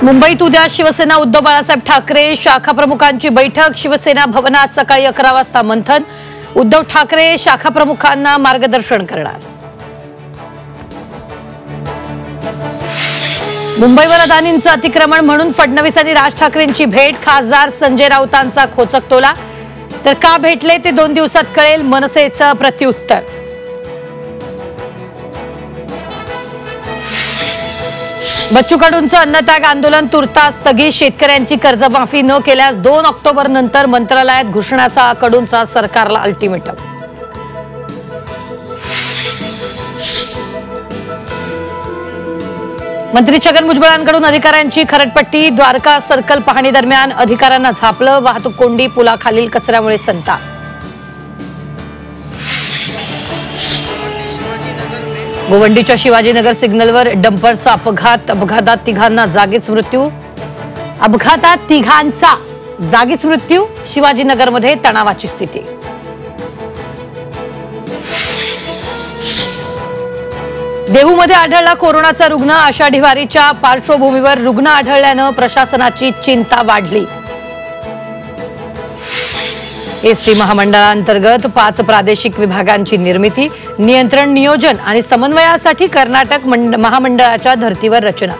मुंबईत उद्या शिवसेना उद्धव बाळासाहेब ठाकरे शाखा प्रमुखांची बैठक। शिवसेना भवनात सकाळी 11 वाजता मंथन। उद्धव ठाकरे शाखा प्रमुखांना मार्गदर्शन करणार। मुंबईवर अदानींचं अतिक्रमण म्हणून फडणवीस आणि राज ठाकरेंची भेट। खासदार संजय राऊतांचा खोचक टोला। तर का भेटले ते 2 दिवसात कळेल, मनसेचं प्रत्युत्तर। बच्चू कडूंचं अन्नत्याग आंदोलन तुर्तास स्थगित। शेतकऱ्यांची कर्जमाफी न केल्यास 2 ऑक्टोबर नंतर मंत्रालयात घोषणाचा कडूंचा सरकारला अल्टिमेटम। मंत्री छगन भुजबळांकडून अधिकाऱ्यांची खरडपट्टी। द्वारका सर्कल पाहणी दरम्यान अधिकाऱ्यांना झापलं। वाहतूक कोंडी, पुलाखालील कचऱ्यामुळे संताप। गोवंडीच्या शिवाजीनगर सिग्नलवर डंपरचा अपघात। अपघातात तिघांचा जागीच मृत्यू। शिवाजीनगरमध्ये तणावाची स्थिती। देहूमध्ये आढळला कोरोनाचा रुग्ण। आषाढी वारीच्या पार्श्वभूमीवर रुग्ण आढळल्यानं प्रशासनाची चिंता वाढली। एसटी महामंडळांतर्गत 5 प्रादेशिक विभागांची निर्मिती। नियंत्रण, नियोजन आणि समन्वयासाठी कर्नाटक महामंडळाच्या धर्तीवर रचना।